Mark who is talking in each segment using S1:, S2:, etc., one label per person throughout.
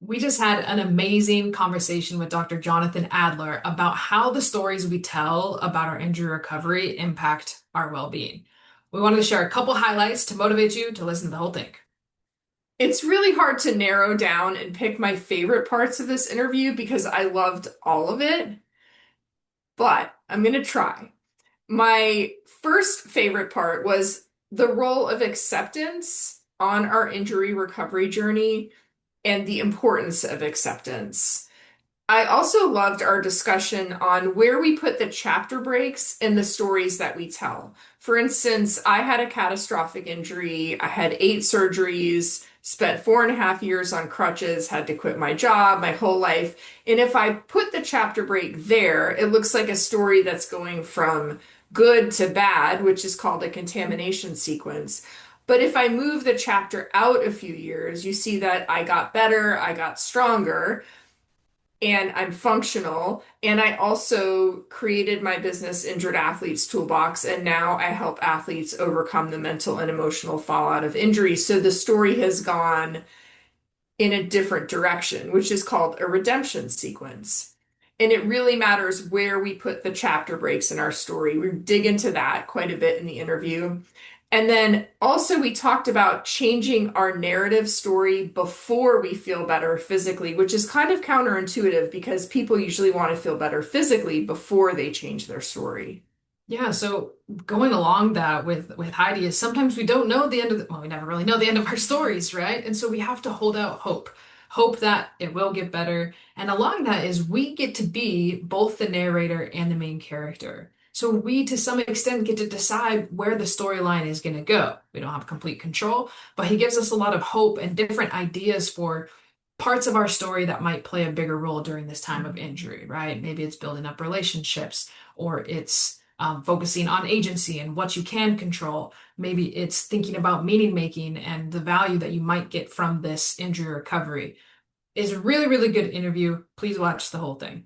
S1: We just had an amazing conversation with Dr. Jonathan Adler about how the stories we tell about our injury recovery impact our well-being. We wanted to share a couple highlights to motivate you to listen to the whole thing.
S2: It's really hard to narrow down and pick my favorite parts of this interview because I loved all of it, but I'm going to try. My first favorite part was the role of acceptance on our injury recovery journey and the importance of acceptance. I also loved our discussion on where we put the chapter breaks in the stories that we tell. For instance, I had a catastrophic injury. I had 8 surgeries, spent 4.5 years on crutches, had to quit my job, my whole life. And if I put the chapter break there, it looks like a story that's going from good to bad, which is called a contamination sequence. But if I move the chapter out a few years, you see that I got better, I got stronger, and I'm functional. And I also created my business, Injured Athletes Toolbox, and now I help athletes overcome the mental and emotional fallout of injury. So the story has gone in a different direction, which is called a redemption sequence. And it really matters where we put the chapter breaks in our story. We dig into that quite a bit in the interview. And then also, we talked about changing our narrative story before we feel better physically, which is kind of counterintuitive because people usually want to feel better physically before they change their story.
S1: Yeah, so going along that with Heidi is sometimes we don't know the end of well, we never really know the end of our stories, right? And so we have to hold out hope. Hope that it will get better. And along that is we get to be both the narrator and the main character. So we to some extent get to decide where the storyline is going to go. We don't have complete control, but he gives us a lot of hope and different ideas for parts of our story that might play a bigger role during this time of injury, right? Maybe it's building up relationships or it's focusing on agency and what you can control. Maybe it's thinking about meaning making and the value that you might get from this injury recovery. It's a really, really good interview. Please watch the whole thing.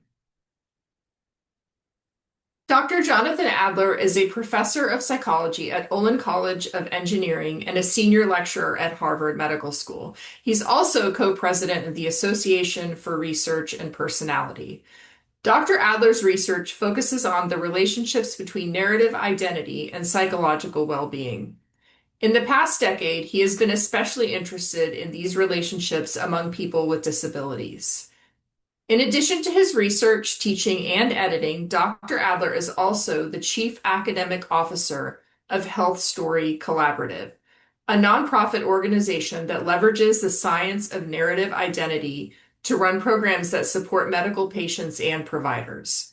S2: Dr. Jonathan Adler is a professor of psychology at Olin College of Engineering and a senior lecturer at Harvard Medical School. He's also co-president of the Association for Research and Personality. Dr. Adler's research focuses on the relationships between narrative identity and psychological well-being. In the past decade, he has been especially interested in these relationships among people with disabilities. In addition to his research, teaching, and editing, Dr. Adler is also the Chief Academic Officer of Health Story Collaborative, a nonprofit organization that leverages the science of narrative identity to run programs that support medical patients and providers.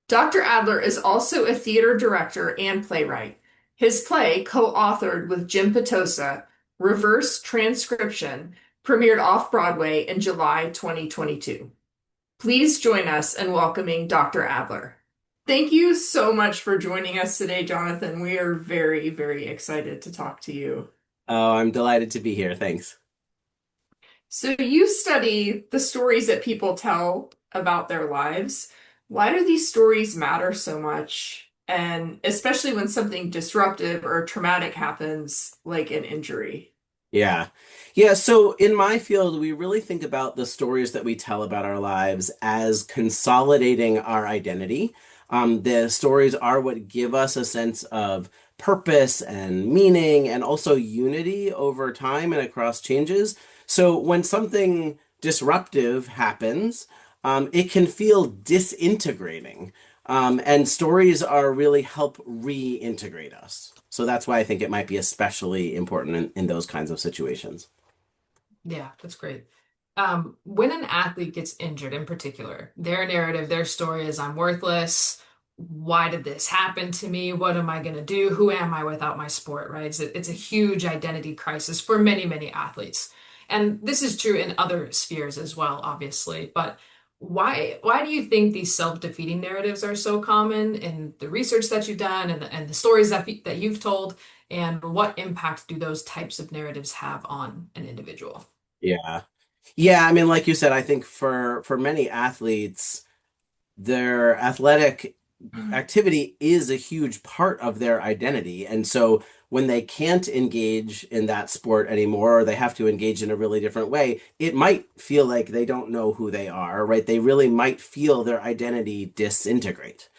S2: Dr. Adler is also a theater director and playwright. His play, co-authored with Jim Petosa, Reverse Transcription, premiered off-Broadway in July 2022. Please join us in welcoming Dr. Adler. Thank you so much for joining us today, Jonathan. We are very, very excited to talk to you.
S3: Oh, I'm delighted to be here. Thanks.
S2: So, you study the stories that people tell about their lives. Why do these stories matter so much? And especially when something disruptive or traumatic happens, like an injury.
S3: Yeah. Yeah. So in my field, we really think about the stories that we tell about our lives as consolidating our identity. The stories are what give us a sense of purpose and meaning and also unity over time and across changes. So when something disruptive happens, it can feel disintegrating. And stories are really help reintegrate us. So that's why I think it might be especially important in those kinds of situations.
S1: Yeah, that's great. When an athlete gets injured in particular, their narrative, their story is I'm worthless. Why did this happen to me? What am I going to do? Who am I without my sport, right? It's a huge identity crisis for many, many athletes. And this is true in other spheres as well, obviously. But why do you think these self-defeating narratives are so common in the research that you've done and the stories that you've told? And what impact do those types of narratives have on an individual?
S3: Yeah. Yeah, like you said, I think for many athletes, their athletic activity is a huge part of their identity. And so when they can't engage in that sport anymore, or they have to engage in a really different way, it might feel like they don't know who they are, right? They really might feel their identity disintegrate.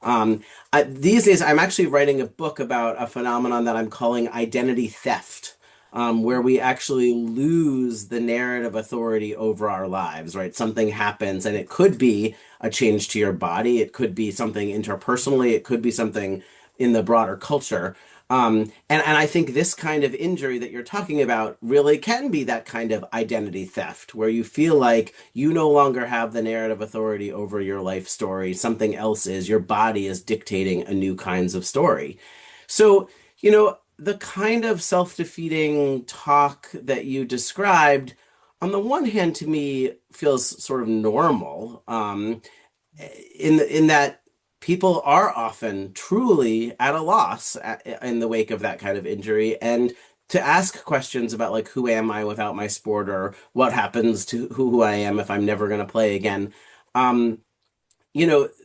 S3: Um, these days, I'm actually writing a book about a phenomenon that I'm calling identity theft, where we actually lose the narrative authority over our lives, right? Something happens, and it could be a change to your body, it could be something interpersonally, it could be something in the broader culture. And I think this kind of injury that you're talking about really can be that kind of identity theft, where you feel like you no longer have the narrative authority over your life story. Something else is, your body is dictating a new kinds of story. So, the kind of self-defeating talk that you described, on the one hand, to me, feels sort of normal. In that people are often truly at a loss in the wake of that kind of injury, and to ask questions about like who am I without my sport, or what happens to who I am if I'm never going to play again. Um,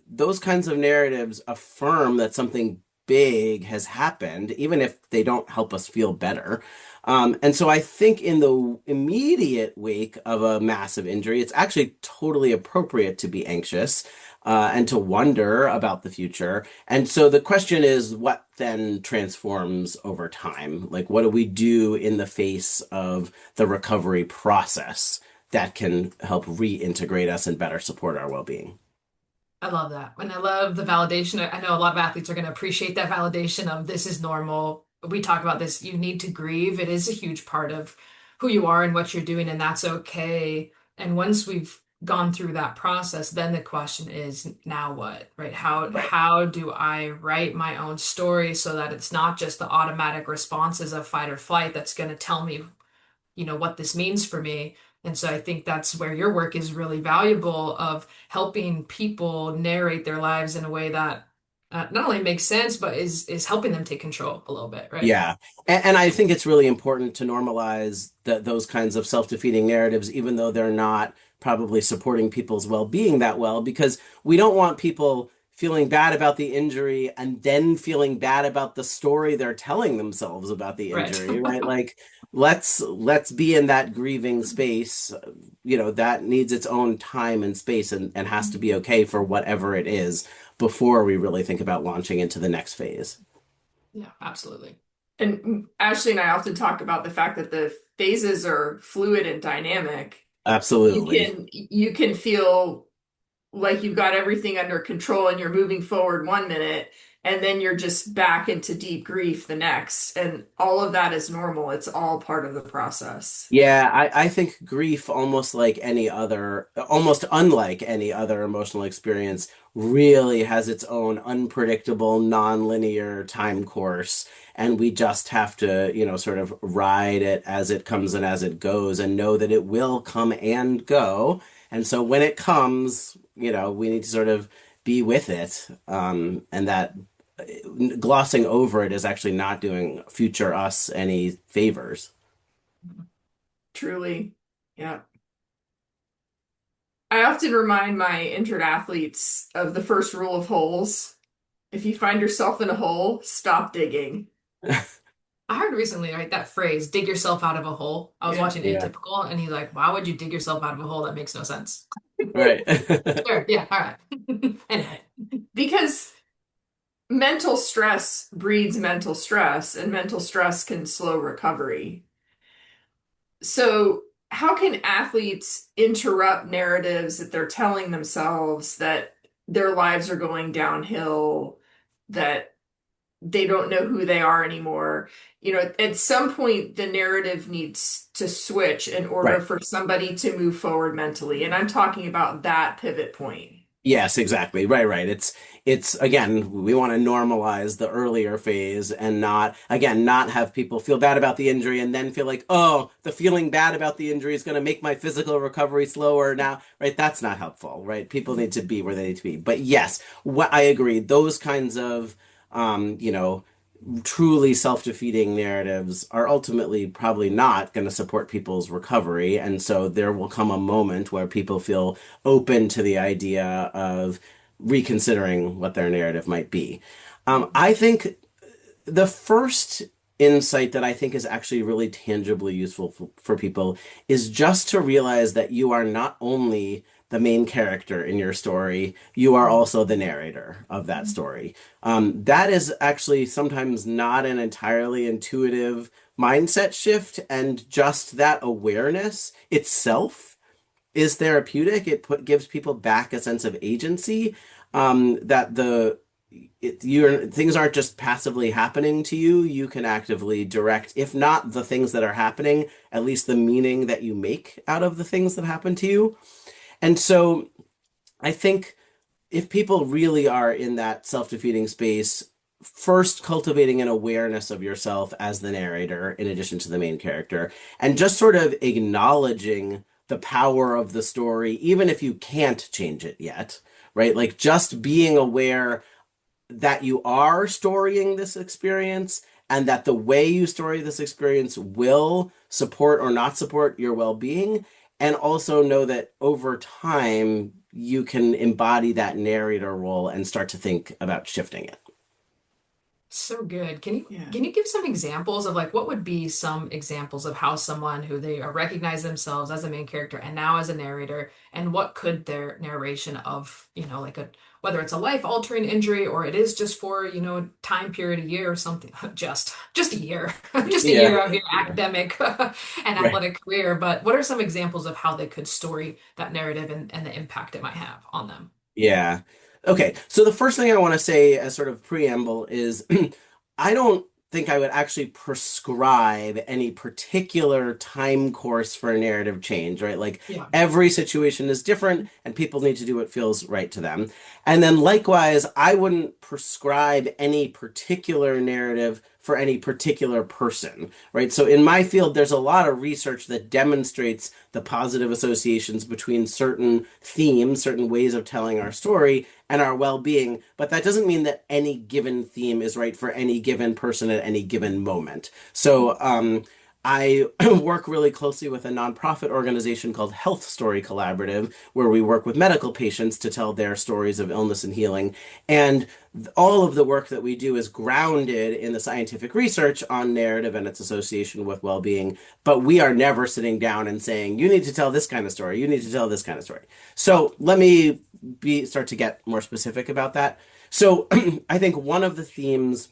S3: those kinds of narratives affirm that something big has happened, even if they don't help us feel better. And so I think in the immediate wake of a massive injury, it's actually totally appropriate to be anxious and to wonder about the future. And so the question is, what then transforms over time? Like, what do we do in the face of the recovery process that can help reintegrate us and better support our well-being?
S1: I love that. And I love the validation. I know a lot of athletes are going to appreciate that validation of this is normal. We talk about this. You need to grieve. It is a huge part of who you are and what you're doing, and that's okay. And once we've gone through that process, then the question is, now what, right? How do I write my own story so that it's not just the automatic responses of fight or flight that's going to tell me what this means for me. And so I think that's where your work is really valuable of helping people narrate their lives in a way that not only makes sense, but is helping them take control a little bit, right?
S3: Yeah. And I think it's really important to normalize those kinds of self-defeating narratives, even though they're not probably supporting people's well-being that well, because we don't want people feeling bad about the injury and then feeling bad about the story they're telling themselves about the
S1: Right.
S3: injury, right? Like let's be in that grieving space, that needs its own time and space, and has to be okay for whatever it is before we really think about launching into the next phase.
S1: Yeah, absolutely.
S2: And Ashley and I often talk about the fact that the phases are fluid and dynamic. You
S3: Absolutely.
S2: can you can feel like you've got everything under control and you're moving forward 1 minute, and then you're just back into deep grief the next. And all of that is normal. It's all part of the process.
S3: Yeah, I think grief, almost unlike any other emotional experience, really has its own unpredictable, non-linear time course. And we just have to, sort of ride it as it comes and as it goes, and know that it will come and go. And so when it comes, we need to sort of be with it. And that glossing over it is actually not doing future us any favors.
S2: Truly. Yeah. I often remind my injured athletes of the first rule of holes. If you find yourself in a hole, stop digging.
S1: I heard recently, right, that phrase, dig yourself out of a hole. I was
S2: Yeah.
S1: watching
S3: Yeah.
S1: Atypical and he's like, why would you dig yourself out of a hole? That makes no sense.
S3: Right.
S1: Sure, yeah, all right. Anyway.
S2: Because mental stress breeds mental stress, and mental stress can slow recovery. So, how can athletes interrupt narratives that they're telling themselves that their lives are going downhill, that they don't know who they are anymore? At some point, the narrative needs to switch in order
S3: Right.
S2: for somebody to move forward mentally. And I'm talking about that pivot point.
S3: Yes, exactly. Right, right. It's again, we want to normalize the earlier phase and not have people feel bad about the injury and then feel like, oh, the feeling bad about the injury is going to make my physical recovery slower now, right? That's not helpful, right? People need to be where they need to be. But yes, what I agree, those kinds of truly self-defeating narratives are ultimately probably not going to support people's recovery. And so there will come a moment where people feel open to the idea of reconsidering what their narrative might be. I think the first insight that I think is actually really tangibly useful for people is just to realize that you are not only the main character in your story, you are also the narrator of that story. That is actually sometimes not an entirely intuitive mindset shift, and just that awareness itself is therapeutic. Gives people back a sense of agency, that things aren't just passively happening to you. You can actively direct, if not the things that are happening, at least the meaning that you make out of the things that happen to you. And so I think if people really are in that self-defeating space, first cultivating an awareness of yourself as the narrator in addition to the main character, and just sort of acknowledging the power of the story, even if you can't change it yet, right? Like just being aware that you are storying this experience, and that the way you story this experience will support or not support your well-being, and also know that over time you can embody that narrator role and start to think about shifting it.
S1: So good. Can you
S2: Yeah.
S1: can you give some examples of like what would be some examples of how someone who they recognize themselves as a main character and now as a narrator, and what could their narration of, like a whether it's a life-altering injury or it is just for, time period, a year or something, just a year, just a
S3: Yeah.
S1: year out here,
S3: Yeah.
S1: academic and
S3: Right.
S1: athletic career, but what are some examples of how they could story that narrative and the impact it might have on them?
S3: Yeah. Okay. So the first thing I want to say as sort of preamble is I don't think I would actually prescribe any particular time course for a narrative change, right? Like
S1: Yeah.
S3: every situation is different and people need to do what feels right to them. And then likewise, I wouldn't prescribe any particular narrative for any particular person, right? So in my field, there's a lot of research that demonstrates the positive associations between certain themes, certain ways of telling our story, and our well-being. But that doesn't mean that any given theme is right for any given person at any given moment. So I work really closely with a nonprofit organization called Health Story Collaborative, where we work with medical patients to tell their stories of illness and healing. And all of the work that we do is grounded in the scientific research on narrative and its association with well-being. But we are never sitting down and saying, you need to tell this kind of story. You need to tell this kind of story. So let me start to get more specific about that. So I think one of the themes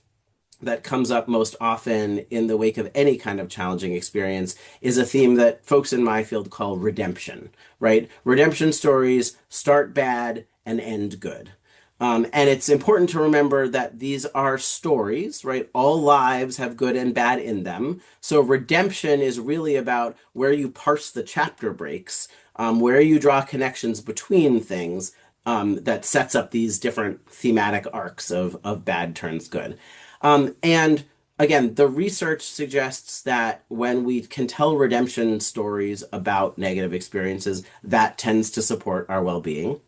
S3: that comes up most often in the wake of any kind of challenging experience is a theme that folks in my field call redemption, right? Redemption stories start bad and end good. And it's important to remember that these are stories, right? All lives have good and bad in them. So redemption is really about where you parse the chapter breaks, where you draw connections between things, that sets up these different thematic arcs of bad turns good. And again, the research suggests that when we can tell redemption stories about negative experiences, that tends to support our well-being.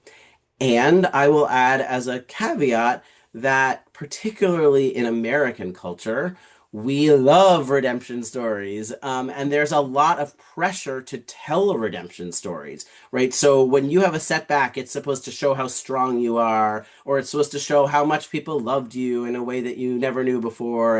S3: And I will add as a caveat that particularly in American culture, we love redemption stories. And there's a lot of pressure to tell redemption stories, right? So when you have a setback, it's supposed to show how strong you are, or it's supposed to show how much people loved you in a way that you never knew before.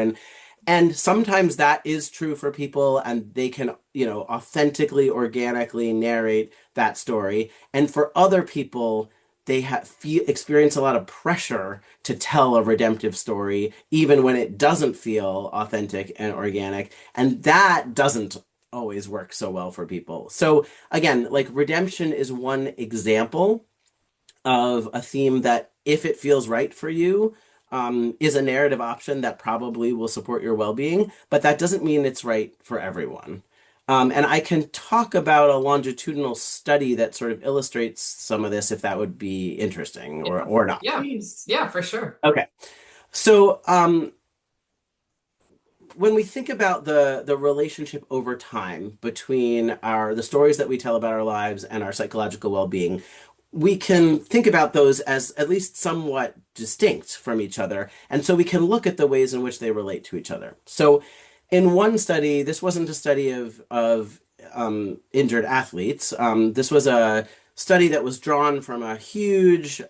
S3: And sometimes that is true for people, and they can, authentically, organically narrate that story. And for other people, they experience a lot of pressure to tell a redemptive story, even when it doesn't feel authentic and organic. And that doesn't always work so well for people. So again, like redemption is one example of a theme that, if it feels right for you, is a narrative option that probably will support your well-being, but that doesn't mean it's right for everyone. And I can talk about a longitudinal study that sort of illustrates some of this if that would be interesting
S1: Yeah.
S3: or not.
S1: Yeah.
S2: Please.
S1: Yeah, for sure.
S3: Okay. So when we think about the relationship over time between the stories that we tell about our lives and our psychological well-being, we can think about those as at least somewhat distinct from each other. And so we can look at the ways in which they relate to each other. So in one study, this wasn't a study of injured athletes. This was a study that was drawn from a huge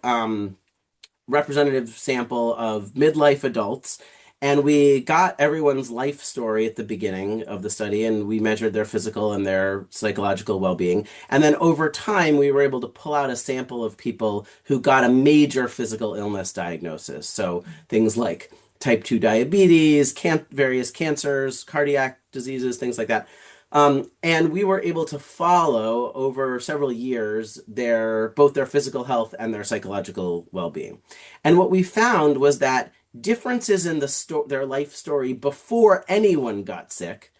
S3: representative sample of midlife adults, and we got everyone's life story at the beginning of the study, and we measured their physical and their psychological well-being. And then over time, we were able to pull out a sample of people who got a major physical illness diagnosis. So things like type 2 diabetes, various cancers, cardiac diseases, things like that. And we were able to follow over several years both their physical health and their psychological well-being. And what we found was that differences in their life story before anyone got sick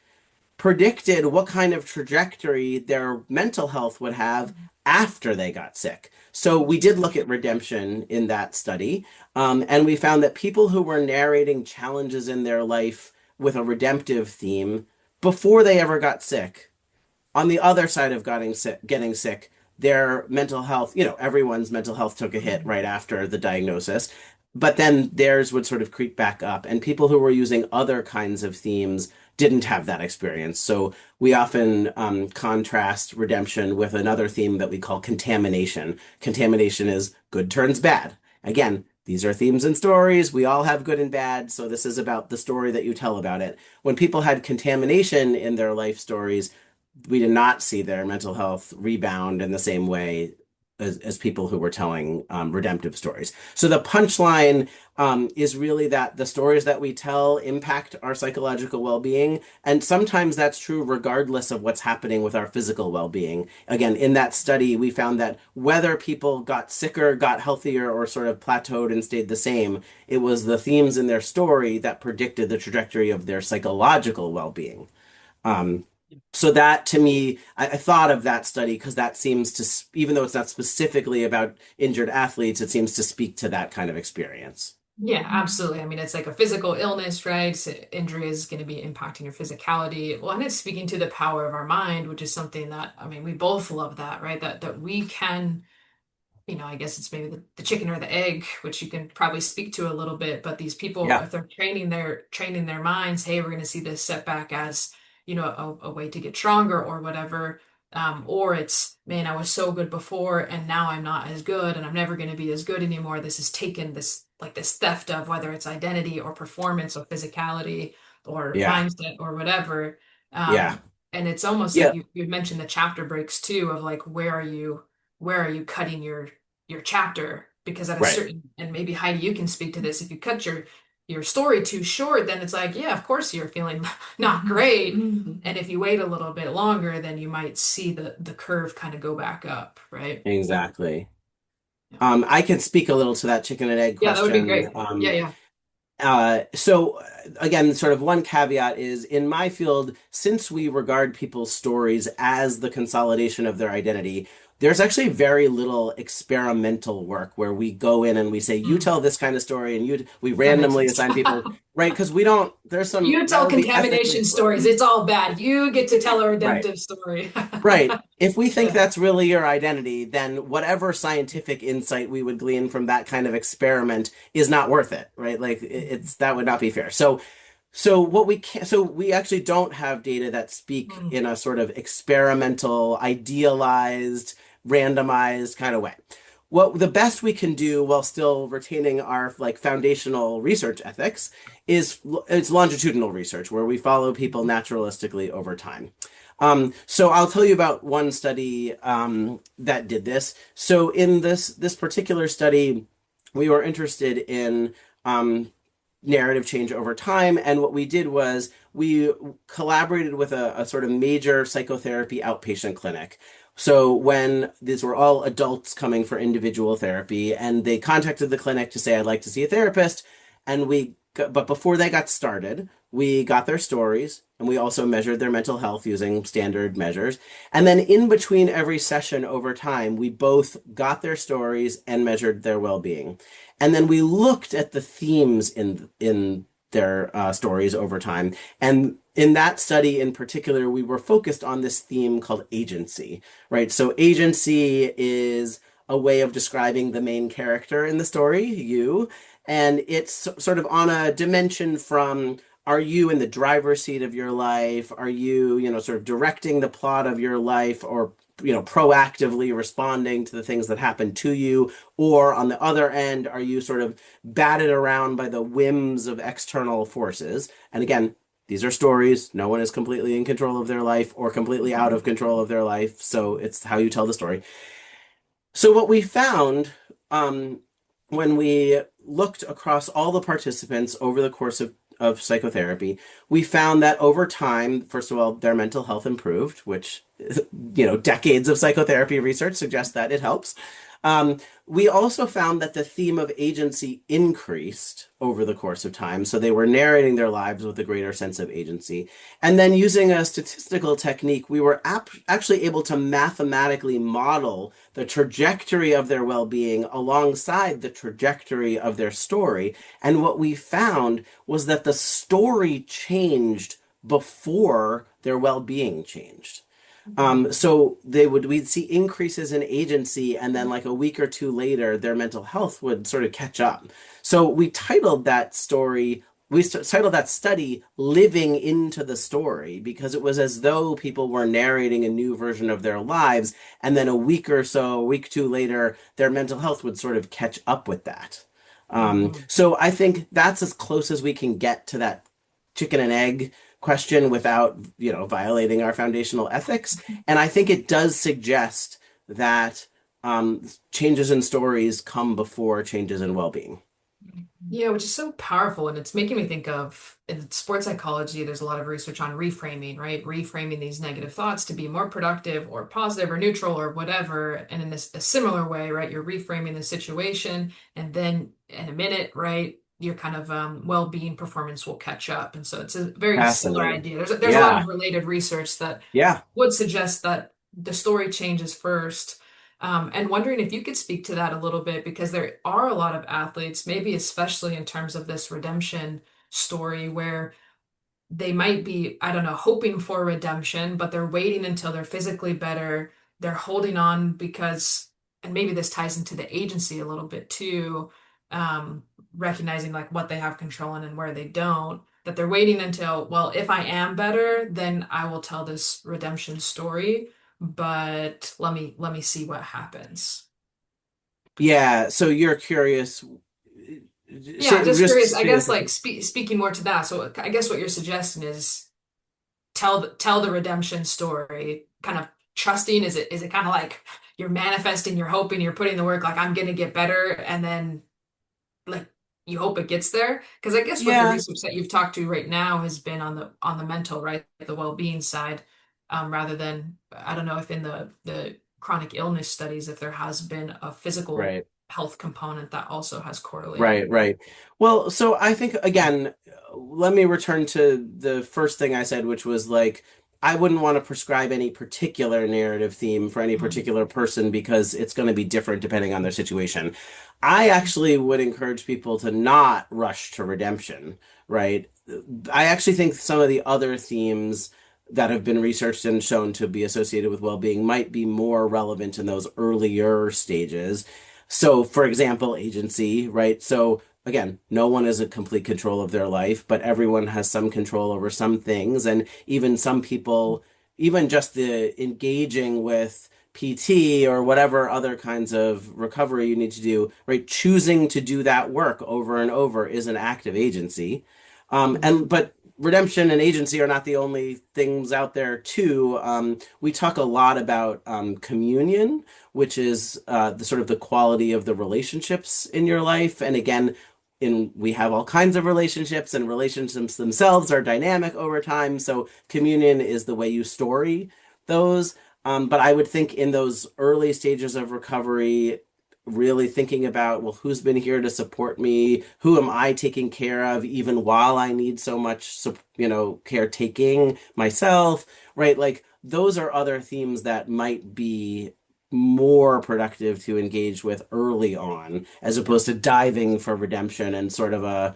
S3: predicted what kind of trajectory their mental health would have after they got sick. So we did look at redemption in that study, and we found that people who were narrating challenges in their life with a redemptive theme before they ever got sick, on the other side of getting sick, their mental health, everyone's mental health took a hit right after the diagnosis, but then theirs would sort of creep back up. And people who were using other kinds of themes didn't have that experience. So we often contrast redemption with another theme that we call contamination. Contamination is good turns bad. Again, these are themes and stories. We all have good and bad. So this is about the story that you tell about it. When people had contamination in their life stories, we did not see their mental health rebound in the same way as people who were telling redemptive stories. So the punchline is really that the stories that we tell impact our psychological well-being, and sometimes that's true regardless of what's happening with our physical well-being. Again, in that study, we found that whether people got sicker, got healthier, or sort of plateaued and stayed the same, it was the themes in their story that predicted the trajectory of their psychological well-being. Um, so that to me, I thought of that study because that seems to, even though it's not specifically about injured athletes, it seems to speak to that kind of experience.
S1: Yeah, absolutely. I mean, it's like a physical illness, right? So injury is going to be impacting your physicality. Well, and it's speaking to the power of our mind, which is something that, I mean, we both love that, right? That we can, I guess it's maybe the chicken or the egg, which you can probably speak to a little bit, but these people,
S3: Yeah,
S1: if they're training their minds, hey, we're going to see this setback as, a way to get stronger or whatever. Or it's, man, I was so good before and now I'm not as good and I'm never going to be as good anymore. This has taken this theft of whether it's identity or performance or physicality or
S3: yeah,
S1: mindset or whatever.
S3: yeah,
S1: And it's almost like
S3: yeah,
S1: you mentioned the chapter breaks too of like where are you cutting your chapter? Because at a
S3: right.
S1: certain, and maybe Heidi, you can speak to this, if you cut your story too short, then it's like, yeah, of course you're feeling not great. And if you wait a little bit longer, then you might see the curve kind of go back up, right?
S3: Exactly.
S1: Yeah.
S3: I can speak a little to that chicken and egg
S1: Yeah, that would be
S3: question.
S1: great. Yeah, yeah.
S3: So again, sort of one caveat is in my field, since we regard people's stories as the consolidation of their identity, there's actually very little experimental work where we go in and we say, you
S1: Mm,
S3: tell this kind of story and we
S1: that makes
S3: randomly
S1: sense.
S3: assign people, right? Because we don't,
S1: You
S3: that
S1: tell
S3: would be ethically,
S1: contamination stories. It's all bad. You get to tell a
S3: right.
S1: redemptive story.
S3: Right. If we think
S1: Yeah.
S3: that's really your identity, then whatever scientific insight we would glean from that kind of experiment is not worth it, right? Like it's that would not be fair. So we actually don't have data that speak
S1: Mm,
S3: in a sort of experimental, idealized, randomized kind of way. What the best we can do while still retaining our like foundational research ethics is it's longitudinal research where we follow people naturalistically over time. So I'll tell you about one study that did this. So in this particular study, we were interested in narrative change over time, and what we did was we collaborated with a sort of major psychotherapy outpatient clinic. So when these were all adults coming for individual therapy, and they contacted the clinic to say, "I'd like to see a therapist," but before they got started, we got their stories and we also measured their mental health using standard measures. And then in between every session over time, we both got their stories and measured their well-being. And then we looked at the themes in their stories over time. And in that study in particular, we were focused on this theme called agency, right? So agency is a way of describing the main character in the story, you, and it's sort of on a dimension from are you in the driver's seat of your life? Are you, sort of directing the plot of your life or proactively responding to the things that happen to you? Or on the other end, are you sort of batted around by the whims of external forces? And again, these are stories. No one is completely in control of their life or completely out of control of their life. So it's how you tell the story. So what we found when we looked across all the participants over the course of psychotherapy, we found that over time, first of all, their mental health improved, which, decades of psychotherapy research suggests that it helps. Um, we also found that the theme of agency increased over the course of time. So they were narrating their lives with a greater sense of agency. And then using a statistical technique, we were actually able to mathematically model the trajectory of their well-being alongside the trajectory of their story. And what we found was that the story changed before their well-being changed. So we'd see increases in agency, and then like a week or two later, their mental health would sort of catch up. So we titled that study Living into the Story, because it was as though people were narrating a new version of their lives, and then a week or two later, their mental health would sort of catch up with that.
S1: Mhm.
S3: So I think that's as close as we can get to that chicken and egg question without, violating our foundational ethics. And I think it does suggest that changes in stories come before changes in well-being.
S1: Yeah, which is so powerful. And it's making me think of in sports psychology, there's a lot of research on reframing, right? Reframing these negative thoughts to be more productive or positive or neutral or whatever. And in a similar way, right? You're reframing the situation, and then in a minute, right? Your kind of well-being performance will catch up. And so it's a very similar
S3: Fascinating.
S1: idea. There's a lot of
S3: Yeah.
S1: related research that
S3: Yeah.
S1: would suggest that the story changes first. And wondering if you could speak to that a little bit, because there are a lot of athletes, maybe especially in terms of this redemption story, where they might be, I don't know, hoping for redemption, but they're waiting until they're physically better. They're holding on because, and maybe this ties into the agency a little bit too, um, recognizing like what they have control in and where they don't, that they're waiting until, well, if I am better, then I will tell this redemption story, but let me see what happens.
S3: Yeah. So you're curious.
S1: Yeah, just curious. I
S3: Say
S1: guess
S3: this.
S1: like speaking more to that. So I guess what you're suggesting is tell the redemption story, kind of trusting. Is it kind of like you're manifesting, you're hoping, you're putting the work, like I'm gonna get better, and then like you hope it gets there? Because I guess what the
S3: Yeah.
S1: research that you've talked to right now has been on the mental, right, the well-being side, rather than I don't know if in the chronic illness studies if there has been a physical
S3: Right.
S1: health component that also has correlated.
S3: Right, right. Well, so I think again, let me return to the first thing I said, which was like, I wouldn't want to prescribe any particular narrative theme for any
S1: Mhm.
S3: particular person because it's going to be different depending on their situation. I actually would encourage people to not rush to redemption, right? I actually think some of the other themes that have been researched and shown to be associated with well-being might be more relevant in those earlier stages. So, for example, agency, right? So, again, no one is in complete control of their life, but everyone has some control over some things. And even some people, even just the engaging with PT or whatever other kinds of recovery you need to do, right? Choosing to do that work over and over is an act of agency.
S1: Mhm.
S3: But redemption and agency are not the only things out there too. We talk a lot about communion, which is the sort of the quality of the relationships in your life. And again, we have all kinds of relationships, and relationships themselves are dynamic over time. So communion is the way you story those. But I would think in those early stages of recovery, really thinking about, well, who's been here to support me? Who am I taking care of, even while I need so much, caretaking myself, right? Like those are other themes that might be more productive to engage with early on, as
S1: Yeah.
S3: opposed to diving for redemption and sort of a,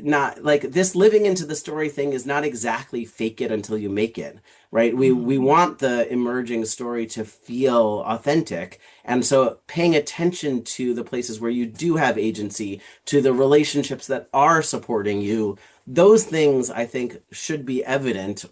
S3: not like this living into the story thing is not exactly fake it until you make it, right? We
S1: Mhm.
S3: want the emerging story to feel authentic. And so paying attention to the places where you do have agency, to the relationships that are supporting you, those things I think should be evident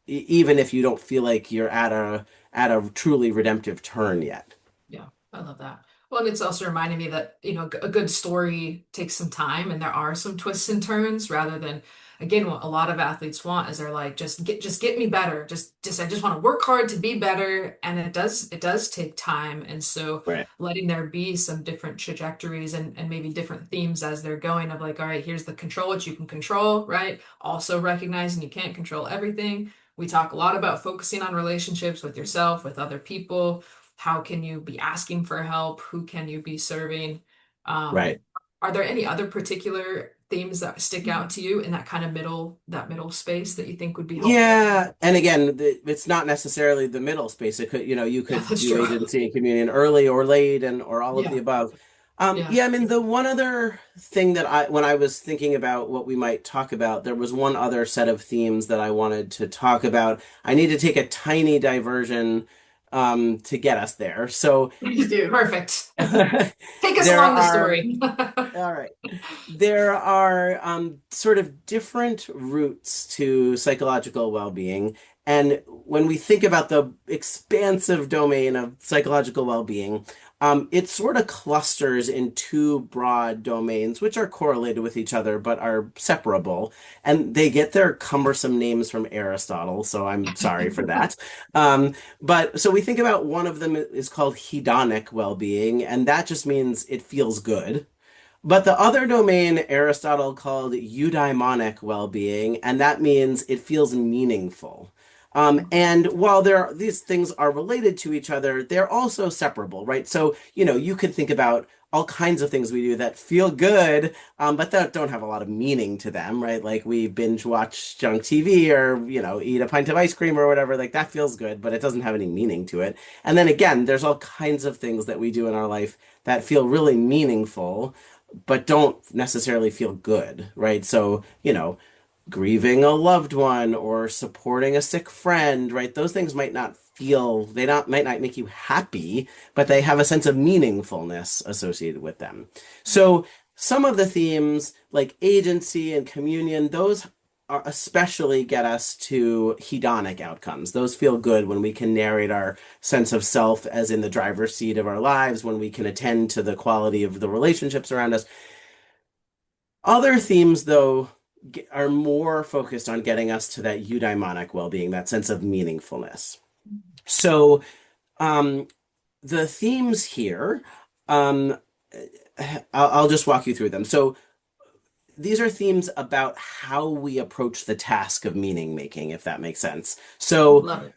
S3: even if you don't feel like you're at a truly redemptive turn yet.
S1: Yeah, I love that. Well, and it's also reminding me that, a good story takes some time and there are some twists and turns rather than, again, what a lot of athletes want is they're like, just get me better. I just want to work hard to be better. And it does take time. And so
S3: Right.
S1: letting there be some different trajectories and maybe different themes as they're going of like, all right, here's the control what you can control, right? Also recognizing you can't control everything. We talk a lot about focusing on relationships with yourself, with other people. How can you be asking for help? Who can you be serving? Um,
S3: Right.
S1: are there any other particular themes that stick out to you in that middle space that you think would be helpful?
S3: Yeah, and again, it's not necessarily the middle space. It could, you
S1: Yeah,
S3: could
S1: that's
S3: do
S1: true.
S3: agency and communion early or late, and or all of the
S1: Yeah,
S3: above.
S1: yeah.
S3: Yeah, I mean, the one other thing that when I was thinking about what we might talk about, there was one other set of themes that I wanted to talk about. I need to take a tiny diversion, to get us there. So
S1: Please do. Perfect. Take us
S3: there
S1: along the
S3: are,
S1: story.
S3: all right. There are sort of different routes to psychological well-being. And when we think about the expansive domain of psychological well-being, it sort of clusters in two broad domains, which are correlated with each other but are separable. And they get their cumbersome names from Aristotle, so I'm sorry for that. But so we think about one of them is called hedonic well-being, and that just means it feels good. But the other domain Aristotle called eudaimonic well-being, and that means it feels meaningful. And while these things are related to each other, they're also separable, right? So, you could think about all kinds of things we do that feel good, but that don't have a lot of meaning to them, right? Like we binge watch junk TV or, eat a pint of ice cream or whatever. Like that feels good, but it doesn't have any meaning to it. And then again, there's all kinds of things that we do in our life that feel really meaningful but don't necessarily feel good, right? So, grieving a loved one or supporting a sick friend, right? Those things might not make you happy, but they have a sense of meaningfulness associated with them. So, some of the themes like agency and communion, those are especially get us to hedonic outcomes. Those feel good when we can narrate our sense of self as in the driver's seat of our lives, when we can attend to the quality of the relationships around us. Other themes, though, are more focused on getting us to that eudaimonic well-being, that sense of meaningfulness. So, um, the themes here, um, I'll just walk you through them. So, these are themes about how we approach the task of meaning making, if that makes sense.
S1: Love it.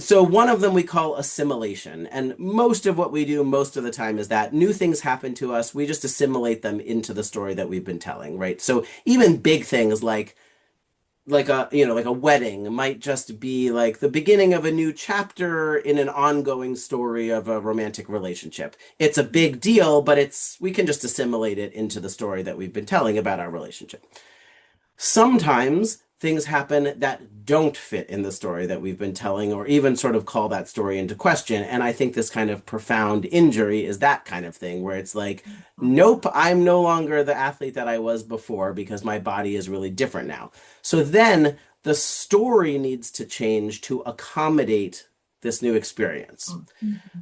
S3: So one of them we call assimilation, and most of what we do most of the time is that new things happen to us, we just assimilate them into the story that we've been telling, right? So even big things like a wedding might just be like the beginning of a new chapter in an ongoing story of a romantic relationship. It's a big deal, but we can just assimilate it into the story that we've been telling about our relationship. Sometimes things happen that don't fit in the story that we've been telling, or even sort of call that story into question. And I think this kind of profound injury is that kind of thing where it's like, nope, I'm no longer the athlete that I was before because my body is really different now. So then the story needs to change to accommodate this new experience.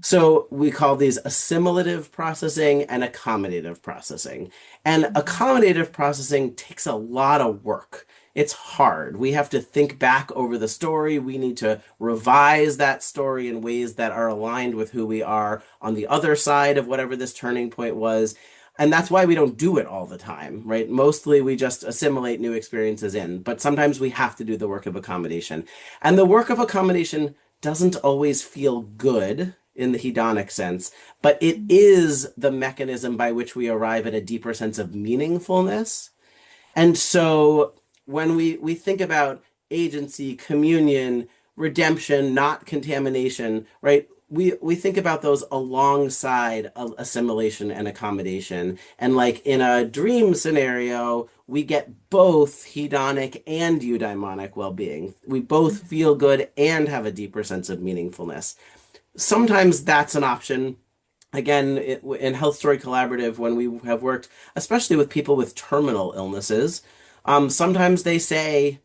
S3: So we call these assimilative processing and accommodative processing. And accommodative processing takes a lot of work. It's hard. We have to think back over the story. We need to revise that story in ways that are aligned with who we are on the other side of whatever this turning point was. And that's why we don't do it all the time, right? Mostly we just assimilate new experiences in, but sometimes we have to do the work of accommodation. And the work of accommodation doesn't always feel good in the hedonic sense, but it is the mechanism by which we arrive at a deeper sense of meaningfulness. And so when we think about agency, communion, redemption, not contamination, right? We think about those alongside assimilation and accommodation. And like in a dream scenario, we get both hedonic and eudaimonic well-being. We both feel good and have a deeper sense of meaningfulness. Sometimes that's an option. Again, in Health Story Collaborative, when we have worked, especially with people with terminal illnesses, sometimes they say,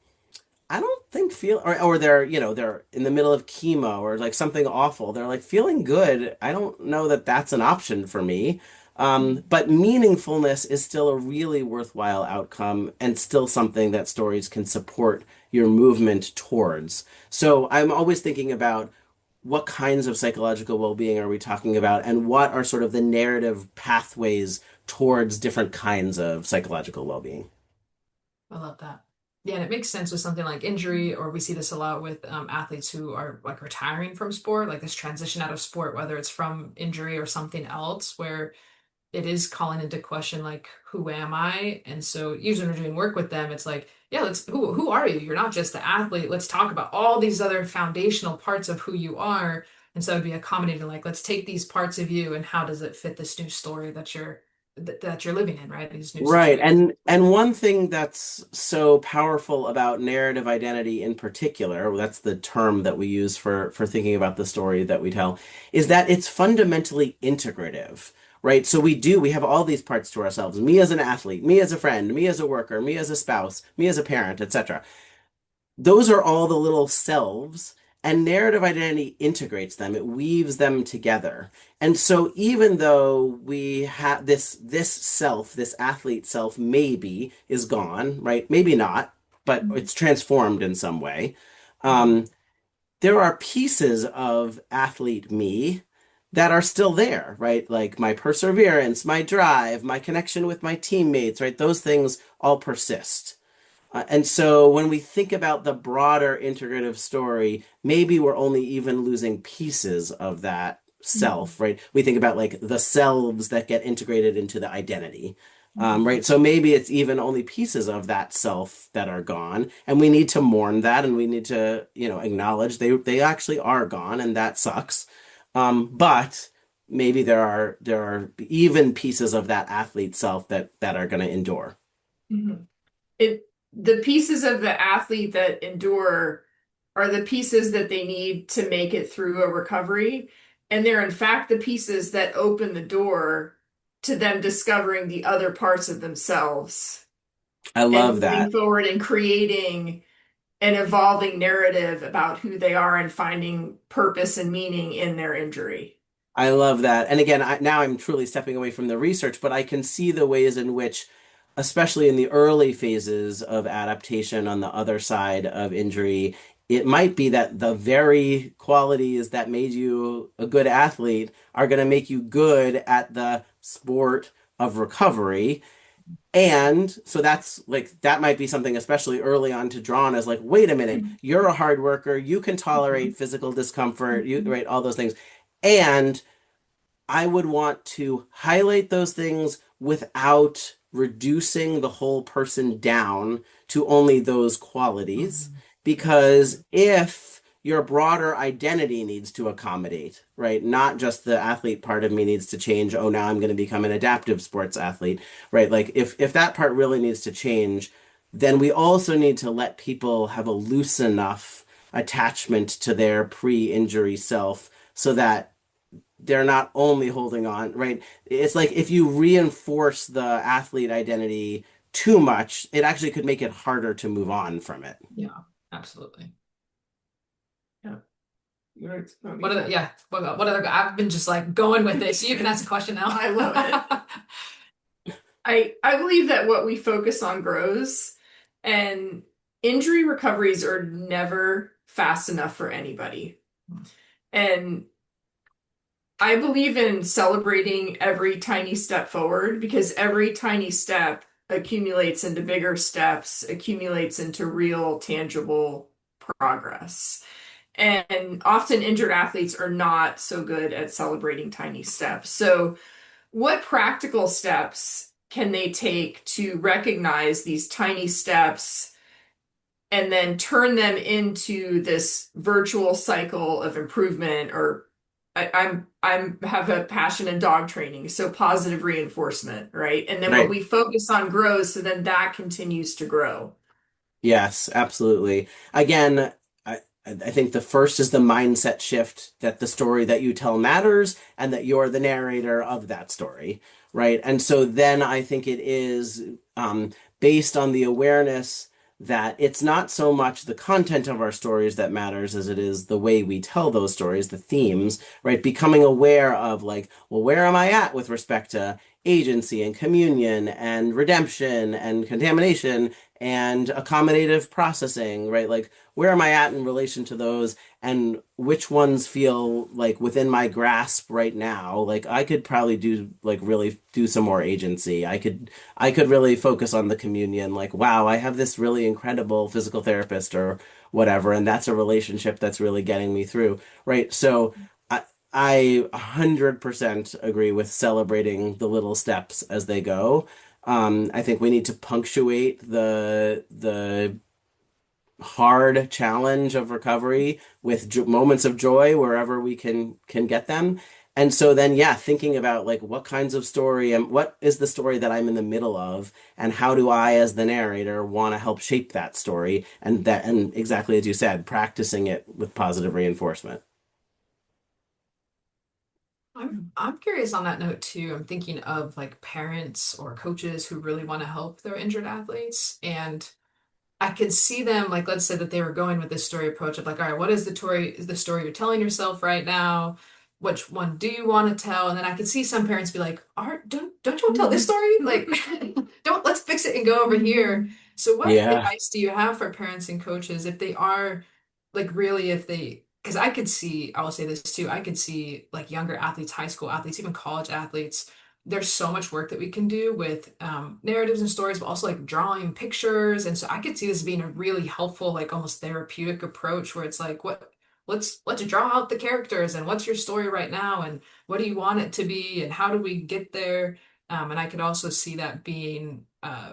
S3: I don't think feel or they're, they're in the middle of chemo or like something awful. They're like feeling good. I don't know that that's an option for me. But meaningfulness is still a really worthwhile outcome and still something that stories can support your movement towards. So I'm always thinking about what kinds of psychological well-being are we talking about, and what are sort of the narrative pathways towards different kinds of psychological well-being.
S1: I love that. Yeah, and it makes sense with something like injury, or we see this a lot with athletes who are like retiring from sport, like this transition out of sport, whether it's from injury or something else, where it is calling into question like who am I? And so usually when we're doing work with them, it's like, yeah, let's who are you? You're not just the athlete. Let's talk about all these other foundational parts of who you are. And so it'd be accommodating, like, let's take these parts of you and how does it fit this new story that you're living in, right? These new
S3: Right.
S1: situations.
S3: And one thing that's so powerful about narrative identity in particular, that's the term that we use for thinking about the story that we tell, is that it's fundamentally integrative. Right? So we have all these parts to ourselves. Me as an athlete, me as a friend, me as a worker, me as a spouse, me as a parent, etc. Those are all the little selves, and narrative identity integrates them. It weaves them together. And so even though we have this self, this athlete self maybe is gone, right? Maybe not, but it's transformed in some way.
S1: Mhm.
S3: Um, there are pieces of athlete me that are still there, right? Like my perseverance, my drive, my connection with my teammates, right? Those things all persist. And so when we think about the broader integrative story, maybe we're only even losing pieces of that
S1: Mhm.
S3: self, right? We think about like the selves that get integrated into the identity,
S1: Mhm.
S3: right? So maybe it's even only pieces of that self that are gone, and we need to mourn that, and we need to, acknowledge they actually are gone, and that sucks. But maybe there are even pieces of that athlete self that are going to endure.
S2: Mhm. It the pieces of the athlete that endure are the pieces that they need to make it through a recovery, and they're in fact the pieces that open the door to them discovering the other parts of themselves
S3: I
S2: and
S3: love
S2: moving
S3: that.
S2: forward and creating an evolving narrative about who they are and finding purpose and meaning in their injury.
S3: I love that. And again, now I'm truly stepping away from the research, but I can see the ways in which, especially in the early phases of adaptation on the other side of injury, it might be that the very qualities that made you a good athlete are going to make you good at the sport of recovery. And so that's like, that might be something especially early on to draw on as like, wait a minute, you're a hard worker, you can tolerate physical discomfort, you, right, all those things. And I would want to highlight those things without reducing the whole person down to only those qualities.
S1: Mhm.
S3: Because if your broader identity needs to accommodate, right? Not just the athlete part of me needs to change. Oh, now I'm going to become an adaptive sports athlete, right? Like if that part really needs to change, then we also need to let people have a loose enough attachment to their pre-injury self so that they're not only holding on, right? It's like if you reinforce the athlete identity too much, it actually could make it harder to move on from it.
S1: Yeah, absolutely.
S2: Yeah. You want to
S1: What
S2: me?
S1: other, yeah, what other, I've been just like going with it, so you can ask a question now.
S2: I love it. I believe that what we focus on grows, and injury recoveries are never fast enough for anybody. And I believe in celebrating every tiny step forward because every tiny step accumulates into bigger steps, accumulates into real, tangible progress. And often injured athletes are not so good at celebrating tiny steps. So, what practical steps can they take to recognize these tiny steps and then turn them into this virtual cycle of improvement? Or I'm have a passion in dog training, so positive reinforcement, right? And then what
S3: Right.
S2: we focus on grows, so then that continues to grow.
S3: Yes, absolutely. Again, I think the first is the mindset shift that the story that you tell matters and that you're the narrator of that story, right? And so then I think it is based on the awareness that it's not so much the content of our stories that matters as it is the way we tell those stories, the themes, right? Becoming aware of like, well, where am I at with respect to agency and communion and redemption and contamination and accommodative processing, right? Like, where am I at in relation to those and which ones feel like within my grasp right now? Like, I could probably do like really do some more agency. I could really focus on the communion, like, wow, I have this really incredible physical therapist or whatever, and that's a relationship that's really getting me through, right? So I 100% agree with celebrating the little steps as they go. I think we need to punctuate the hard challenge of recovery with moments of joy wherever we can get them. And so then, yeah, thinking about like what kinds of story and what is the story that I'm in the middle of, and how do I, as the narrator, want to help shape that story, and that, and exactly as you said, practicing it with positive reinforcement.
S1: I'm curious on that note too. I'm thinking of like parents or coaches who really want to help their injured athletes. And I could see them, like, let's say that they were going with this story approach of like, all right, what is the story you're telling yourself right now? Which one do you want to tell? And then I could see some parents be like, Art, don't you want to tell this story? Like, don't let's fix it and go over here. So what
S3: Yeah.
S1: advice do you have for parents and coaches if they are like really if they because I could see, I will say this too, I could see like younger athletes, high school athletes, even college athletes. There's so much work that we can do with narratives and stories, but also like drawing pictures. And so I could see this being a really helpful, like almost therapeutic approach where it's like, let's draw out the characters and what's your story right now and what do you want it to be and how do we get there? And I could also see that being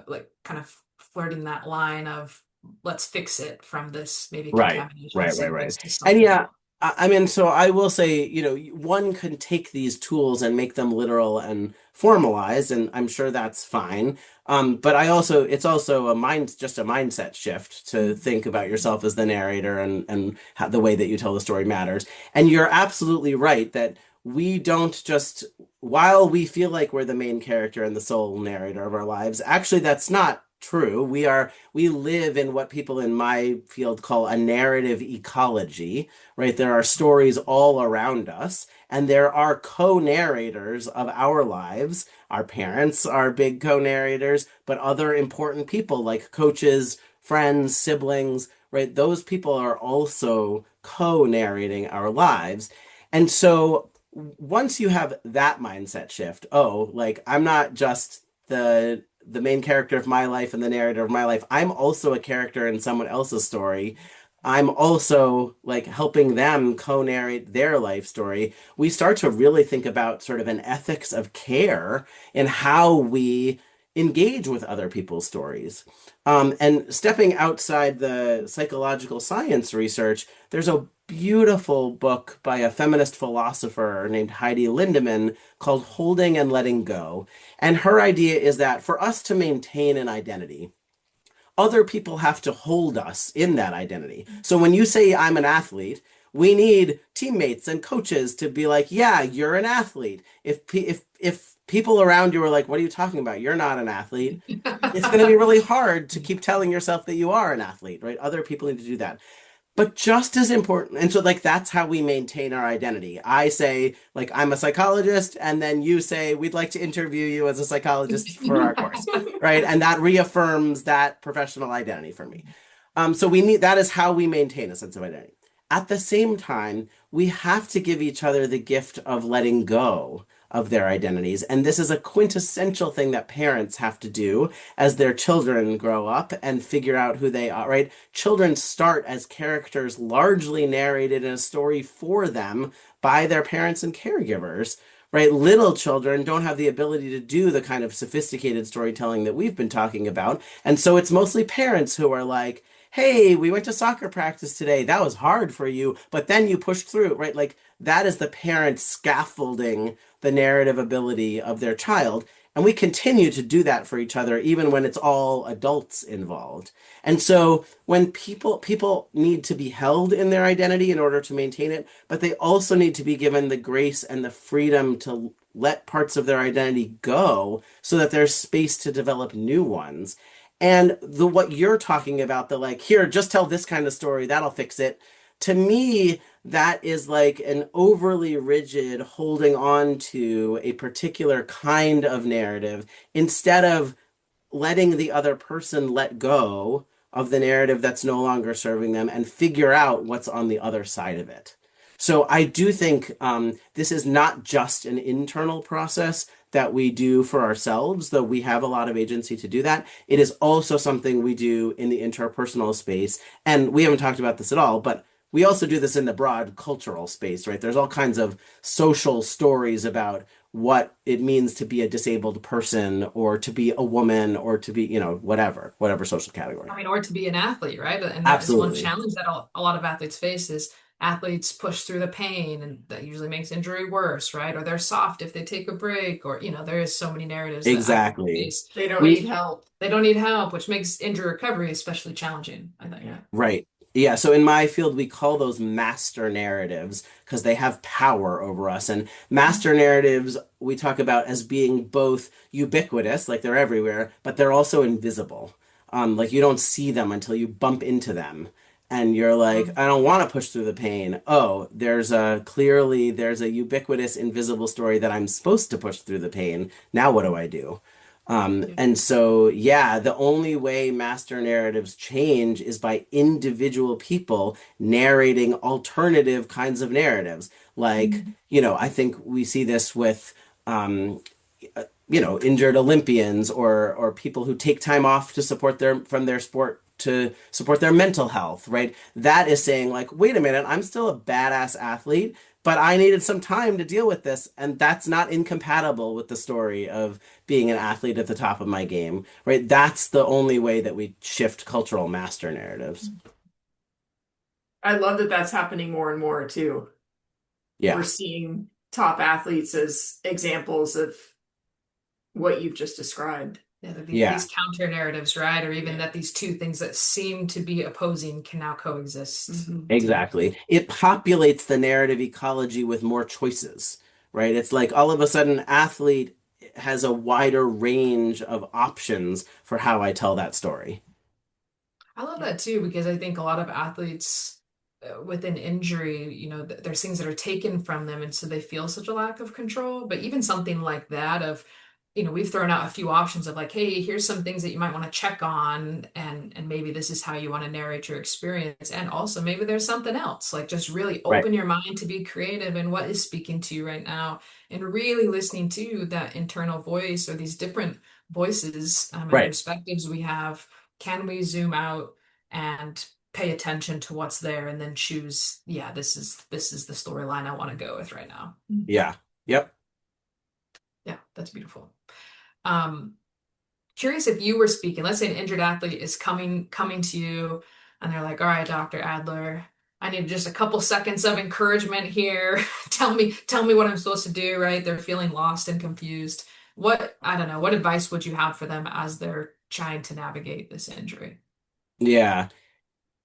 S1: like kind of flirting that line of let's fix it from this maybe
S3: Right,
S1: contamination
S3: right, right, right.
S1: sickness to
S3: And
S1: something
S3: yeah,
S1: else.
S3: I mean, so I will say, one can take these tools and make them literal and formalized, and I'm sure that's fine. But it's also just a mindset shift to think about yourself as the narrator, and how the way that you tell the story matters. And you're absolutely right that we don't just, while we feel like we're the main character and the sole narrator of our lives, actually that's not true. We live in what people in my field call a narrative ecology, right? There are stories all around us, and there are co-narrators of our lives. Our parents are big co-narrators, but other important people like coaches, friends, siblings, right? Those people are also co-narrating our lives. And so once you have that mindset shift, oh, like I'm not just the main character of my life and the narrator of my life. I'm also a character in someone else's story. I'm also like helping them co-narrate their life story. We start to really think about sort of an ethics of care in how we engage with other people's stories. And stepping outside the psychological science research, there's a beautiful book by a feminist philosopher named Heidi Lindemann called Holding and Letting Go. And her idea is that for us to maintain an identity, other people have to hold us in that identity. So when you say I'm an athlete, we need teammates and coaches to be like, yeah, you're an athlete. If people around you are like, what are you talking about? You're not an athlete. It's going to be really hard to keep telling yourself that you are an athlete, right? Other people need to do that. But just as important, and so like that's how we maintain our identity. I say, like, I'm a psychologist, and then you say, we'd like to interview you as a psychologist for our course, right? And that reaffirms that professional identity for me. So we need that is how we maintain a sense of identity. At the same time, we have to give each other the gift of letting go of their identities. And this is a quintessential thing that parents have to do as their children grow up and figure out who they are, right? Children start as characters largely narrated in a story for them by their parents and caregivers. Right, little children don't have the ability to do the kind of sophisticated storytelling that we've been talking about. And so it's mostly parents who are like, hey, we went to soccer practice today. That was hard for you, but then you pushed through, right? Like that is the parent scaffolding the narrative ability of their child. And we continue to do that for each other, even when it's all adults involved. And so when people need to be held in their identity in order to maintain it, but they also need to be given the grace and the freedom to let parts of their identity go so that there's space to develop new ones. And the what you're talking about, the like, here, just tell this kind of story, that'll fix it. To me, that is like an overly rigid holding on to a particular kind of narrative instead of letting the other person let go of the narrative that's no longer serving them and figure out what's on the other side of it. So I do think this is not just an internal process that we do for ourselves, though we have a lot of agency to do that. It is also something we do in the interpersonal space. And we haven't talked about this at all, but we also do this in the broad cultural space, right? There's all kinds of social stories about what it means to be a disabled person or to be a woman or to be, whatever social category.
S1: I mean, or to be an athlete, right? And that is one
S3: Absolutely.
S1: challenge that a lot of athletes face is athletes push through the pain, and that usually makes injury worse, right? Or they're soft if they take a break, or there is so many narratives that athletes
S3: Exactly.
S1: face.
S2: They don't need
S3: We
S2: help.
S1: They don't need help, which makes injury recovery especially challenging, I think.
S2: Yeah.
S3: Right. Yeah, so in my field, we call those master narratives because they have power over us. And master narratives we talk about as being both ubiquitous, like they're everywhere, but they're also invisible. Like you don't see them until you bump into them. And you're like,
S1: Mhm.
S3: I don't want to push through the pain. Oh, there's a ubiquitous, invisible story that I'm supposed to push through the pain. Now what do I do?
S1: Yeah.
S3: And so, yeah, the only way master narratives change is by individual people narrating alternative kinds of narratives. Like,
S1: Mhm.
S3: I think we see this with, um, injured Olympians or people who take time off to support from their sport to support their mental health, right? That is saying like, wait a minute, I'm still a badass athlete, but I needed some time to deal with this, and that's not incompatible with the story of being an athlete at the top of my game, right? That's the only way that we shift cultural master narratives.
S2: I love that that's happening more and more too. We're
S3: Yeah.
S2: seeing top athletes as examples of what you've just described.
S1: Yeah, these
S3: Yeah.
S1: counter narratives, right? Or even
S2: Yeah.
S1: that these two things that seem to be opposing can now coexist
S2: Hmm.
S1: together.
S3: Exactly. It populates the narrative ecology with more choices, right? It's like all of a sudden, athlete has a wider range of options for how I tell that story.
S1: I love
S2: Yeah.
S1: that too, because I think a lot of athletes with an injury, there's things that are taken from them, and so they feel such a lack of control. But even something like that of, we've thrown out a few options of like, hey, here's some things that you might want to check on, and maybe this is how you want to narrate your experience. And also maybe there's something else. Like just really
S3: Right.
S1: open your mind to be creative and what is speaking to you right now, and really listening to that internal voice or these different voices and
S3: Right.
S1: perspectives we have. Can we zoom out and pay attention to what's there and then choose, yeah, this is the storyline I want to go with right now.
S3: Yeah. Yep.
S1: Yeah, that's beautiful. Um, Curious if you were speaking, let's say an injured athlete is coming to you and they're like, all right, Dr. Adler, I need just a couple seconds of encouragement here. Tell me what I'm supposed to do, right? They're feeling lost and confused. I don't know, what advice would you have for them as they're trying to navigate this injury?
S3: Yeah.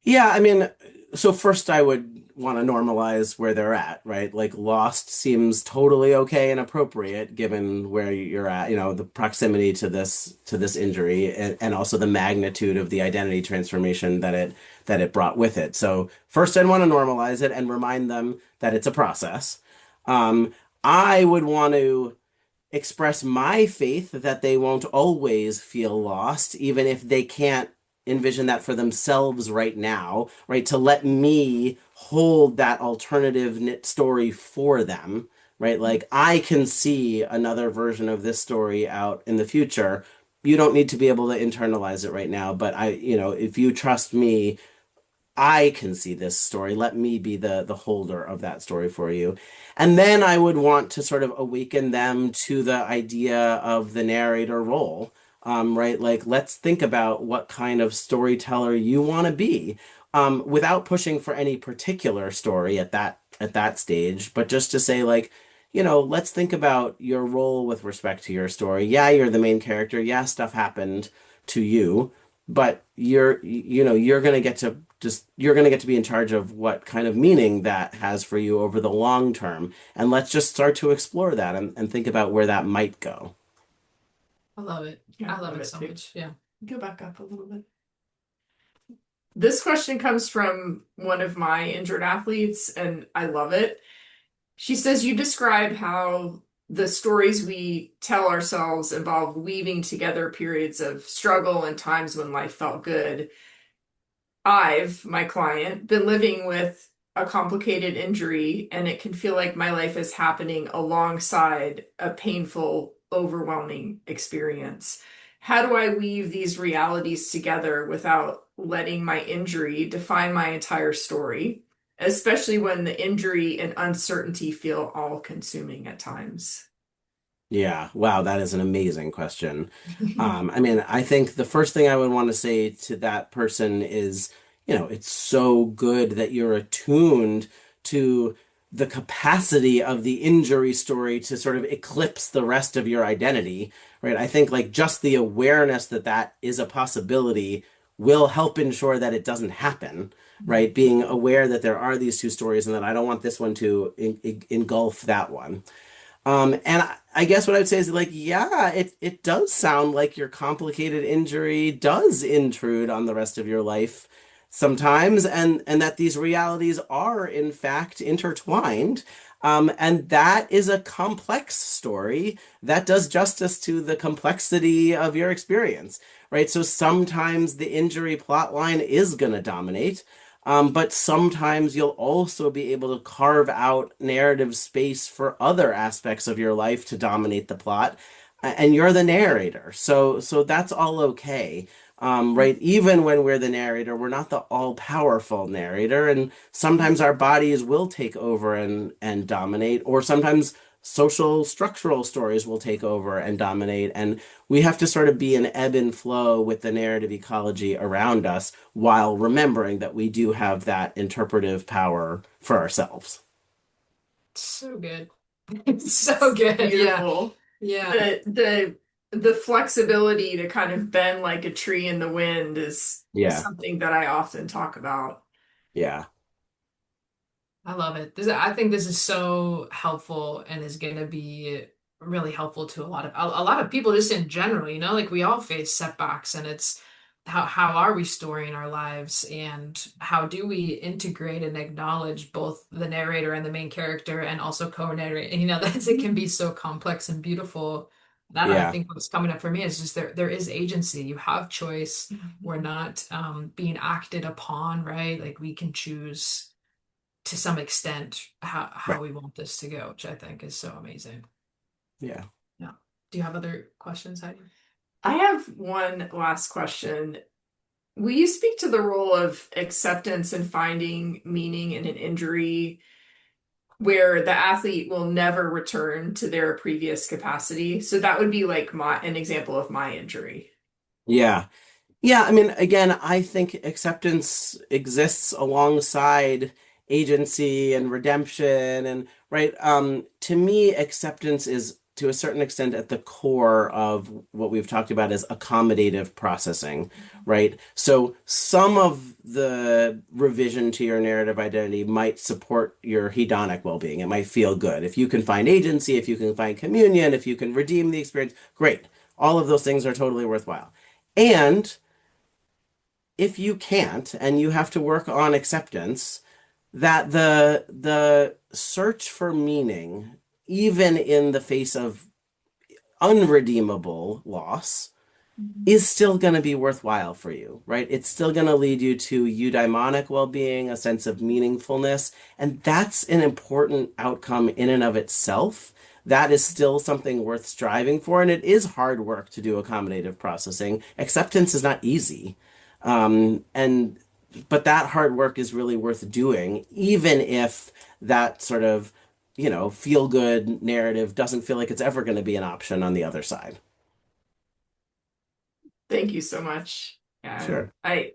S3: Yeah, I mean, so first I would want to normalize where they're at, right? Like lost seems totally okay and appropriate given where you're at, the proximity to this injury and also the magnitude of the identity transformation that it brought with it. So first I'd want to normalize it and remind them that it's a process. Um, I would want to express my faith that they won't always feel lost, even if they can't envision that for themselves right now, right? To let me hold that alternative knit story for them, right? Like I can see another version of this story out in the future. You don't need to be able to internalize it right now, but if you trust me, I can see this story. Let me be the holder of that story for you. And then I would want to sort of awaken them to the idea of the narrator role. Right? Like, let's think about what kind of storyteller you want to be, without pushing for any particular story at that stage, but just to say, like, let's think about your role with respect to your story. Yeah, you're the main character. Yeah, stuff happened to you, but you're going to get to be in charge of what kind of meaning that has for you over the long term. And let's just start to explore that and think about where that might go.
S1: I love it.
S2: Yeah,
S1: I
S2: I
S1: love
S2: love
S1: it
S2: it
S1: so
S2: too.
S1: much. Yeah.
S2: Go back up a little bit. This question comes from one of my injured athletes, and I love it. She says, you describe how the stories we tell ourselves involve weaving together periods of struggle and times when life felt good. My client, been living with a complicated injury, and it can feel like my life is happening alongside a painful, overwhelming experience. How do I weave these realities together without letting my injury define my entire story, especially when the injury and uncertainty feel all-consuming at times?
S3: Yeah, wow, that is an amazing question. I mean, I think the first thing I would want to say to that person is, it's so good that you're attuned to the capacity of the injury story to sort of eclipse the rest of your identity, right? I think like just the awareness that that is a possibility will help ensure that it doesn't happen, right? Being aware that there are these two stories and that I don't want this one to engulf that one. And I guess what I would say is like, yeah, it does sound like your complicated injury does intrude on the rest of your life sometimes, and that these realities are in fact intertwined. And that is a complex story that does justice to the complexity of your experience, right? So sometimes the injury plot line is going to dominate. But sometimes you'll also be able to carve out narrative space for other aspects of your life to dominate the plot, and you're the narrator. So that's all okay. Right? Even when we're the narrator, we're not the all-powerful narrator, and sometimes our bodies will take over and dominate, or sometimes social structural stories will take over and dominate, and we have to sort of be in ebb and flow with the narrative ecology around us while remembering that we do have that interpretive power for ourselves.
S1: So good. So good. Yeah.
S2: Beautiful.
S1: Yeah.
S2: The flexibility to kind of bend like a tree in the wind is
S3: Yeah,
S2: something that I often talk about.
S3: yeah,
S1: I love it. I think this is so helpful and is going to be really helpful to a lot of people just in general, like we all face setbacks and it's how are we storing our lives and how do we integrate and acknowledge both the narrator and the main character and also co-narrate. And that it can be so complex and beautiful. That I
S3: yeah,
S1: think what's coming up for me is just there is agency. You have choice.
S2: Mhm.
S1: We're not being acted upon, right? Like we can choose to some extent how
S3: right,
S1: we want this to go, which I think is so amazing.
S3: yeah.
S1: Yeah. Do you have other questions, Heidi?
S2: I have one last question. Will you speak to the role of acceptance and finding meaning in an injury where the athlete will never return to their previous capacity? So that would be like an example of my injury.
S3: Yeah. Yeah, I mean, again, I think acceptance exists alongside agency and redemption and right. To me, acceptance is to a certain extent at the core of what we've talked about as accommodative processing, right? So some of the revision to your narrative identity might support your hedonic well-being. It might feel good. If you can find agency, if you can find communion, if you can redeem the experience, great. All of those things are totally worthwhile. And if you can't and you have to work on acceptance, that the search for meaning, even in the face of unredeemable loss, is still going to be worthwhile for you, right? It's still going to lead you to eudaimonic well-being, a sense of meaningfulness, and that's an important outcome in and of itself. That is still something worth striving for, and it is hard work to do accommodative processing. Acceptance is not easy. And but that hard work is really worth doing, even if that sort of, feel good narrative doesn't feel like it's ever going to be an option on the other side.
S2: Thank you so much. And
S3: Sure.
S2: I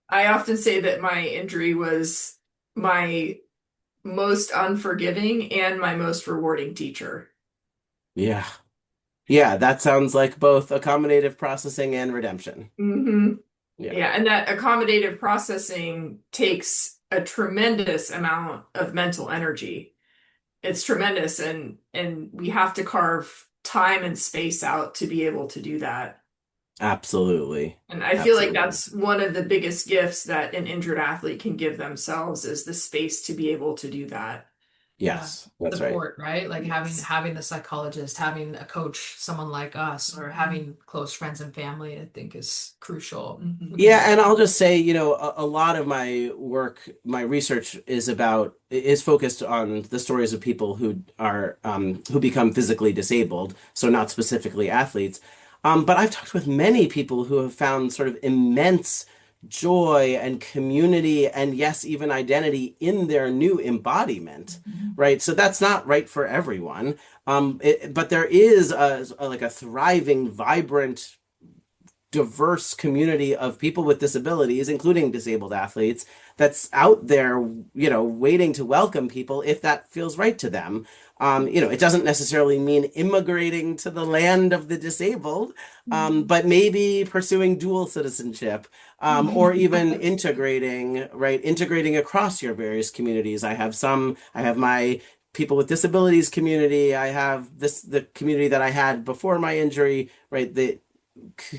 S2: often say that my injury was my most unforgiving and my most rewarding teacher.
S3: Yeah. Yeah, that sounds like both accommodative processing and redemption.
S2: Hmm.
S3: Yeah.
S2: Yeah, and that accommodative processing takes a tremendous amount of mental energy. It's tremendous, and we have to carve time and space out to be able to do that.
S3: Absolutely.
S2: And I feel like
S3: Absolutely.
S2: that's one of the biggest gifts that an injured athlete can give themselves is the space to be able to do that.
S1: Yeah.
S3: Yes, that's right.
S1: Support, right? Like
S2: Yes.
S1: having the psychologist, having a coach, someone like us, or having close friends and family, I think is crucial. We can
S3: Yeah,
S1: do
S3: and
S1: that.
S3: I'll just say, a lot of my work, my research is focused on the stories of people who become physically disabled, so not specifically athletes. But I've talked with many people who have found sort of immense joy and community and yes, even identity in their new embodiment, right? So that's not right for everyone. But there is like a thriving, vibrant diverse community of people with disabilities, including disabled athletes, that's out there, waiting to welcome people if that feels right to them. It doesn't necessarily mean immigrating to the land of the disabled, but maybe pursuing dual citizenship, or even integrating, right? Integrating across your various communities. I have my people with disabilities community. I have the community that I had before my injury, right? The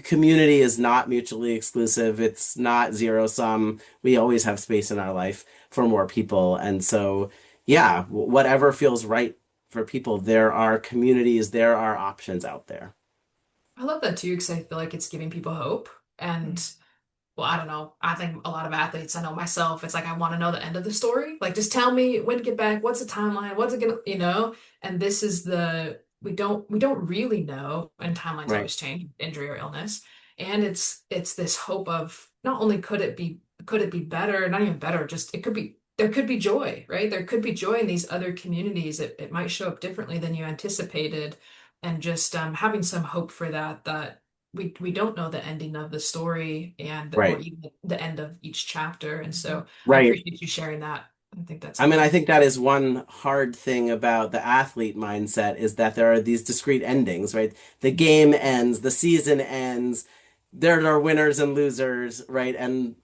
S3: community is not mutually exclusive. It's not zero sum. We always have space in our life for more people. And so, yeah, whatever feels right for people, there are communities, there are options out there.
S1: I love that too, because I feel like it's giving people hope. And well, I don't know. I think a lot of athletes, I know myself, it's like I want to know the end of the story. Like just tell me when to get back, what's the timeline, what's it gonna. And this is the we don't really know, and timelines
S3: Right,
S1: always change, injury or illness. And it's this hope of not only could it be better, not even better, just it could be there could be joy, right? There could be joy in these other communities. It might show up differently than you anticipated. And just having some hope for that we don't know the ending of the story and or
S3: right,
S1: even the end of each chapter. And so I
S3: right.
S1: appreciate you sharing that. I think that's
S3: I mean, I
S1: important.
S3: think that is one hard thing about the athlete mindset is that there are these discrete endings, right? The game ends, the season ends, there are winners and losers, right? And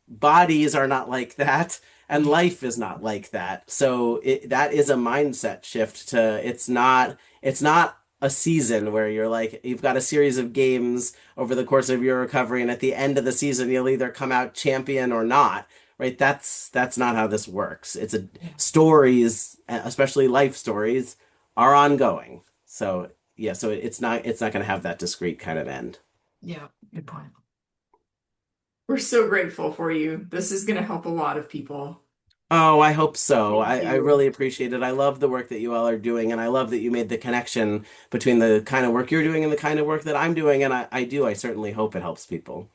S3: bodies are not like that and
S1: Yeah.
S3: life is not like that. So that is a mindset shift to it's not a season where you're like you've got a series of games over the course of your recovery and at the end of the season you'll either come out champion or not, right? That's not how this works. It's a
S1: Yeah.
S3: stories, especially life stories, are ongoing. So yeah, so it's not going to have that discrete kind of end.
S1: Yeah. Good point.
S2: We're so grateful for you. This is going to help a lot of people.
S3: Oh, I hope so.
S2: Thank
S3: I
S2: you.
S3: really appreciate it. I love the work that you all are doing, and I love that you made the connection between the kind of work you're doing and the kind of work that I'm doing, and I certainly hope it helps people.